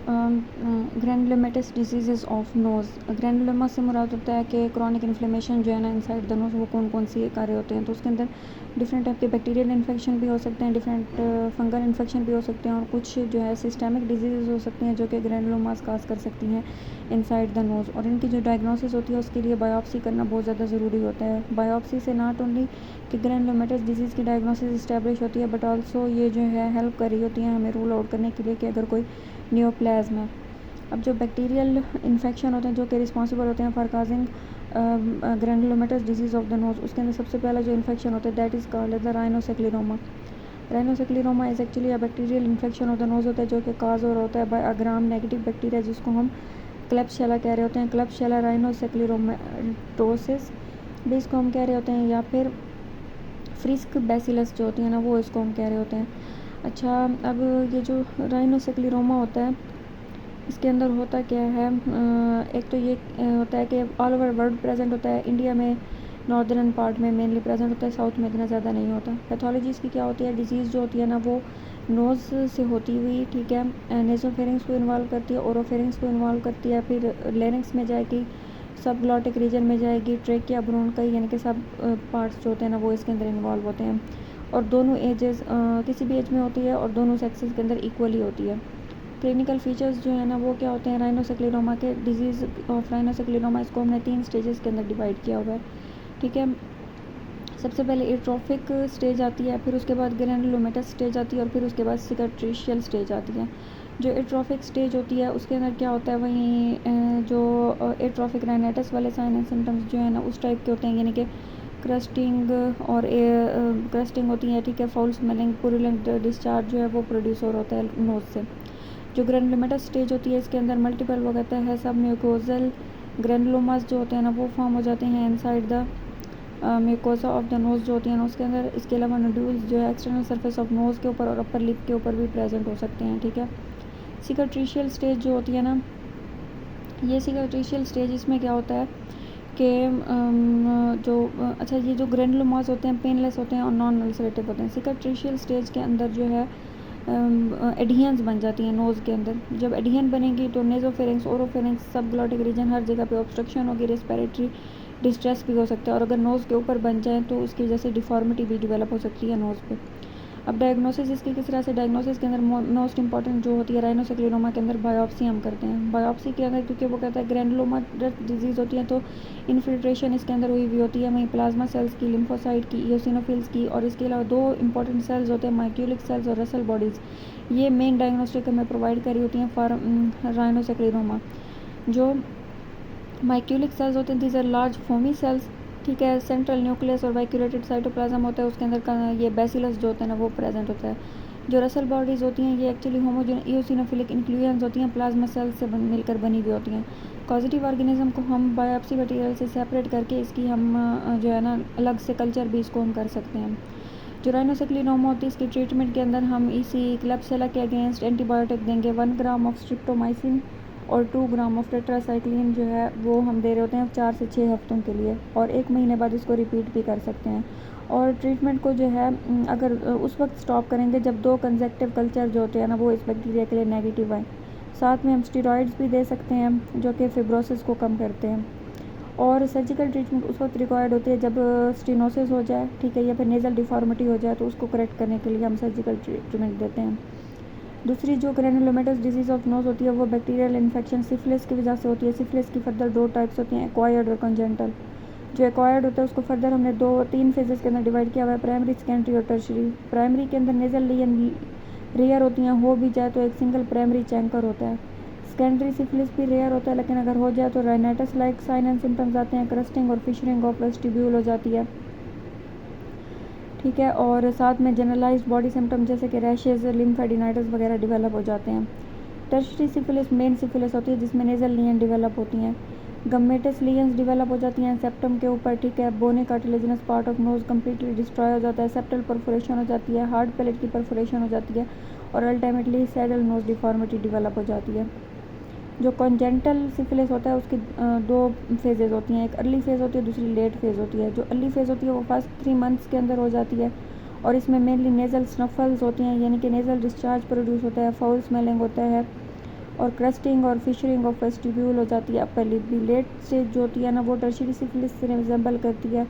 Granulomatous disease of nose. Granuloma से मुराद होता है कि क्रॉनिक इन्फ्लेमेशन जो है ना इनसाइड द नोज़, वो कौन कौन सी कार्य होते हैं। तो उसके अंदर डिफरेंट टाइप के बैक्टीरियल इन्फेक्शन भी हो सकते हैं, डिफरेंट फंगल इन्फेक्शन भी हो सकते हैं, और कुछ जो है सिस्टेमिक डिजीज़ हो सकती हैं जो कि ग्रैनुलोमास काज कर सकती हैं इनसाइड द नोज़। और इनकी जो डायग्नोसिस होती है उसके लिए बायोप्सी करना बहुत ज़्यादा ज़रूरी होता है। बायोप्सी से नॉट ओनली कि ग्रैनुलोमेटस डिजीज़ की डायग्नोसिस इस्टेब्लिश होती है, बट आल्सो ये जो है हेल्प कर रही होती है हमें रूल आउट करने के लिए कि अगर कोई नियोप्लाज्म है। अब जो बैक्टीरियल इन्फेक्शन होते हैं जो कि रिस्पॉन्सिबल होते हैं for causing granulomatous disease of the nose, उसके अंदर सबसे पहला जो इन्फेक्शन होता है that is called the rhinoscleroma. Rhinoscleroma is actually a bacterial infection of the nose होता है जो कि काज हो रहा होता है by a gram negative bacteria, जिसको हम क्लेब्सियला कह रहे होते हैं। क्लेब्सियला राइनोसेक्लेरोमेटोसिस भी इसको हम कह रहे होते हैं, या फिर फ्रिस्क बैसिलस जो होती है ना वो इसको हम कह रहे होते हैं। अच्छा, अब ये जो राइनोसेक्लेरोमा होता है इसके अंदर होता क्या है, एक तो ये होता है कि ऑल ओवर वर्ल्ड प्रेजेंट होता है। इंडिया में नॉर्दर्न पार्ट में मेनली प्रेजेंट होता है, साउथ में इतना ज़्यादा नहीं होता। पैथोलॉजी इसकी क्या होती है, डिजीज़ जो होती है ना वो नोज़ से होती हुई, ठीक है, नेसोफेरिंग्स को इन्वॉल्व करती है, ओरोफेरिंग्स को इन्वॉल्व करती है, फिर लेरिंग्स में जाएगी, सब ग्लॉटिक रीजन में जाएगी, ट्रेकिया ब्रोंकाई, यानी कि सब पार्ट्स जो होते हैं ना वो इसके अंदर इन्वॉल्व होते हैं। और दोनों एजेस किसी भी एज में होती है और दोनों सेक्सेस के अंदर इक्वली होती है। क्लिनिकल फीचर्स जो है ना वो क्या होते हैं राइनोसेक्लेरोमा के, डिजीज़ ऑफ राइनोसेक्लेरोमा इसको हमने 3 स्टेजेस के अंदर डिवाइड किया हुआ है, ठीक है। सबसे पहले एट्रोफिक स्टेज आती है, फिर उसके बाद ग्रैनुलोमेटस स्टेज आती है, और फिर उसके बाद सिकाट्रिशियल स्टेज आती है। जो एट्रोफिक स्टेज होती है उसके अंदर क्या होता है, वहीं जो एट्रोफिक राइनाइटिस वाले साइन एंड सिम्टम्स जो है ना उस टाइप के होते हैं, यानी कि क्रस्टिंग और क्रस्टिंग होती है, ठीक है, फाउल स्मेलिंग, पुरुलेंट डिस्चार्ज जो है वो प्रोड्यूस हो रहा होता है नोज से। जो ग्रैनुलोमेटस स्टेज होती है इसके अंदर मल्टीपल वो कहता है सब म्यूकोजल ग्रैनुलोमास जो होते हैं ना वो फॉर्म हो जाते हैं inside the mucosa of the nose जो होती है ना उसके अंदर। इसके अलावा नोड्यूल्स जो है एक्सटर्नल सरफेस ऑफ नोज़ के ऊपर और अपर लिप के ऊपर भी प्रेजेंट हो सकते हैं, ठीक है। सिकाट्रिशियल स्टेज जो होती है ना, ये सिकाट्रिशियल स्टेज इसमें क्या होता है कि अच्छा, ये जो ग्रैनुलोमास होते हैं पेनलेस होते हैं और नॉन अल्सरेटिव होते हैं। सिकाट्रिशियल स्टेज के अंदर जो है एडियंस बन जाती हैं नोज़ के अंदर। जब एडियन बनेगी तो नेजोफेरिंग्स, ओरोफेरिंग्स, सब ग्लॉटिक रीजन हर जगह पे ऑब्स्ट्रक्शन होगी, रेस्पिरेटरी डिस्ट्रेस भी हो सकता है, और अगर नोज़ के ऊपर बन जाए तो उसकी वजह से डिफॉर्मिटी भी डेवलप हो सकती है नोज़ पे। अब डायग्नोसिस इसकी किस तरह से, डायग्नोसिस के अंदर मोस्ट इंपॉर्टेंट जो होती है राइनोसेक्लेरोमा के अंदर बायोप्सी हम करते हैं। बायोप्सी के अंदर क्योंकि वो कहता है ग्रैनुलोमा डिजीज़ होती है तो इन्फिल्ट्रेशन इसके अंदर हुई हुई होती है, वहीं प्लाज्मा सेल्स की, लिम्फोसाइट की, इओसिनोफिल्स की, और इसके अलावा 2 इंपॉर्टेंट सेल्स होते हैं माइक्यूलिक सेल्स और रसल बॉडीज़। ये मेन डायग्नोस्टिक हमें प्रोवाइड करी होती हैं फॉर राइनोसेक्लेरोमा। जो माइक्यूलिक सेल्स होते हैं these are large foamy cells, ठीक है, सेंट्रल न्यूक्लियस और वाइक्यूलेटेड साइटोप्लाज्म होता है, उसके अंदर का ये बैसिलस जो होता है ना वो प्रेजेंट होता है। जो रसल बॉडीज़ होती हैं ये एक्चुअली होमोजेन इओसिनोफिलिक इंक्लूजन्स होती हैं, प्लाज्मा सेल्स से मिलकर बनी हुई होती हैं। पॉजिटिव ऑर्गेनिज्म को हम बायोप्सी मटेरियल से सेपरेट करके इसकी हम जो है ना अलग से कल्चर भी इसको हम कर सकते हैं। जो राइनोसेक्लेरोमा होती है इसकी ट्रीटमेंट के अंदर हम इसी क्लेब्सियला के अगेंस्ट एंटीबायोटिक देंगे। 1 ग्राम ऑफ स्ट्रिप्टोमाइसिन और 2 ग्राम ऑफ टेट्रासाइक्लिन जो है वो हम दे रहे होते हैं 4 से 6 हफ्तों के लिए, और 1 महीने बाद इसको रिपीट भी कर सकते हैं। और ट्रीटमेंट को जो है अगर उस वक्त स्टॉप करेंगे जब 2 कंसेक्टिव कल्चर जो होते हैं ना वो इस बैक्टीरिया के लिए नेगेटिव आए। साथ में हम स्टेरॉइड्स भी दे सकते हैं जो कि फिब्रोसिस को कम करते हैं। और सर्जिकल ट्रीटमेंट उस वक्त रिक्वायर्ड होती है जब स्टेनोसिस हो जाए, ठीक है, या फिर नेज़ल डिफॉर्मिटी हो जाए, तो उसको करेक्ट करने के लिए हम सर्जिकल ट्रीटमेंट देते हैं। दूसरी जो ग्रैनुलोमेटस डिजीज़ ऑफ नोज़ होती है वो बैक्टीरियल इन्फेक्शन सिफिलिस की वजह से होती है। सिफिलिस की फर्दर 2 टाइप्स होती हैं, एक्वायर्ड और कंजेंटल। जो एक्वायर्ड होता है उसको फर्दर हमने 2-3 फेजेस के अंदर डिवाइड किया हुआ है, प्राइमरी, सेकेंडरी और टर्शरी। प्राइमरी के अंदर नेजल लियन रेयर होती हैं, हो भी जाए तो एक सिंगल प्राइमरी चैंकर होता है। सेकेंडरी सिफिलिस भी रेयर होता है, लेकिन अगर हो जाए तो rhinitis like sign and symptoms आते हैं, क्रस्टिंग और फिशरिंग ऑफ वेस्टिब्यूल हो जाती है, ठीक है, और साथ में जनरलाइज्ड बॉडी सिम्टम जैसे कि रैशेज, लिम्फेडिनाइटिस वगैरह डेवलप हो जाते हैं। टर्शरी सिफिलिस मेन सिफिलिस होती है जिसमें नेजल लियन डेवलप होती हैं, गमेटस लियंस डेवलप हो जाती हैं सेप्टम के ऊपर, ठीक है, बोने cartilaginous part of nose completely destroy हो जाता है, सेप्टल परफोरेशन हो जाती है, हार्ड पैलेट की परफोरेशन हो जाती है, और ultimately saddle nose deformity develop हो जाती है। जो कॉन्जेंटल सिफिलिस होता है उसकी 2 फेजेज़ होती हैं, एक अर्ली फेज़ होती है, दूसरी लेट फेज़ होती है। जो अर्ली फेज़ होती है वो फर्स्ट 3 मंथ्स के अंदर हो जाती है, और इसमें मेनली नेज़ल स्नफल्स होती हैं, यानी कि नेज़ल डिस्चार्ज प्रोड्यूस होता है, फाउल स्मेलिंग होता है, और क्रस्टिंग और फिशरिंग ऑफ वेस्टिब्यूल हो जाती है अपर लिप भी। लेट स्टेज जो होती है ना वो टर्शियरी सिफिलिस से रिजेंबल करती है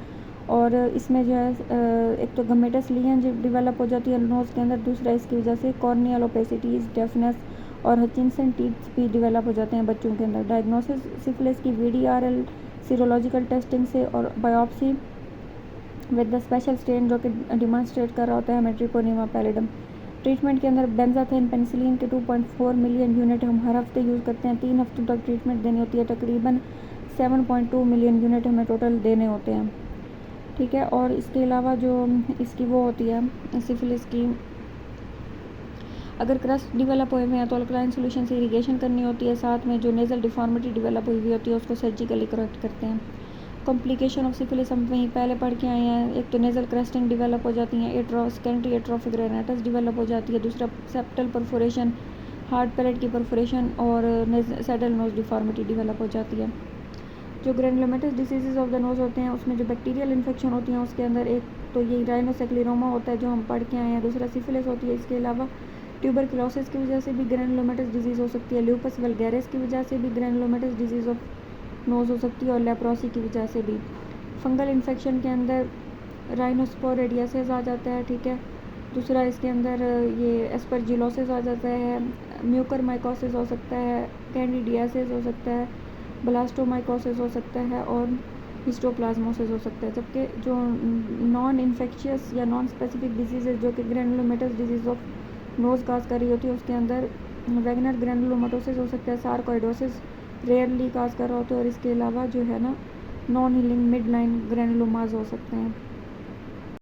और इसमें जो है एक तो गमेटस लीजन डेवलप हो जाती है नोज़ के अंदर, दूसरा इसकी वजह से कॉर्नियल ओपेसिटीज़, डेफनेस और हचिनसन टीथ भी डेवलप हो जाते हैं बच्चों के अंदर। डायग्नोसिस सिफिलिस की VDRL सीरोलॉजिकल टेस्टिंग से और biopsy with the special stain जो कि डिमॉन्स्ट्रेट कर रहा होता है मेट्रिपोनीमा पैलिडम। ट्रीटमेंट के अंदर बेंजाथाइन पेनिसिलिन के 2.4 मिलियन यूनिट हम हर हफ्ते यूज़ करते हैं। 3 हफ्तों तक ट्रीटमेंट देनी होती है, तकरीबन 7.2 मिलियन यूनिट हमें टोटल देने होते हैं, ठीक है। और इसके अलावा जो इसकी वो होती है सिफिलिस की, अगर क्रस्ट डेवलप हुए हैं तो अल्कलाइन सोल्यूशन से इरिगेशन करनी होती है, साथ में जो नेज़ल डिफॉर्मिटी डेवलप हुई होती है उसको सर्जिकली करेक्ट करते हैं। कॉम्प्लिकेशन ऑफ सिफिलिस हम वहीं पहले पढ़ के आए हैं, एक तो नेज़ल क्रस्टिंग डेवलप हो जाती हैं, सेकेंडरी एट्रोफिक रेनाइटिस डेवलप हो जाती है, दूसरा सेप्टल परफोरेशन, हार्ड पैलेट की परफोरेशन और सैडल नोज डिफॉर्मिटी डेवलप हो जाती है। जो granulomatous diseases of the nose होते हैं उसमें जो बैक्टीरियल इन्फेक्शन होती हैं उसके अंदर एक तो ये राइनोसेक्लेरोमा होता है जो हम पढ़ के आए हैं, दूसरा सिफिलिस होती है। इसके अलावा ट्यूबरकुलोसिस की वजह से भी ग्रैनुलोमेटस डिजीज़ हो सकती है, ल्यूपस वल्गैरिस की वजह से भी ग्रैनुलोमेटस डिजीज़ ऑफ नोज़ हो सकती है और लेप्रोसी की वजह से भी। फंगल इन्फेक्शन के अंदर राइनोस्पोरेडियासिस आ जाता है, ठीक है। दूसरा इसके अंदर ये एस्परजिलोसिस आ जाता है, म्यूकरमाइकोसिस हो सकता है, कैंडिडियासिस हो सकता है, ब्लास्टोमाइकोसिस हो सकता है और हिस्टोप्लाज्मोसिस हो सकता है। जबकि जो नॉन इन्फेक्शियस या नॉन स्पेसिफिक डिजीज़ जो कि ग्रैनुलोमेटस डिजीज़ ऑफ नोज़ काज कर रही होती है उसके अंदर वैगनर ग्रैनुलोमेटोसिस हो सकता है, सार्कोइडोसिस रेयरली काज कर रहा होता है और इसके अलावा जो है ना नॉन हीलिंग मिड लाइन ग्रैनुलोमाज हो सकते हैं।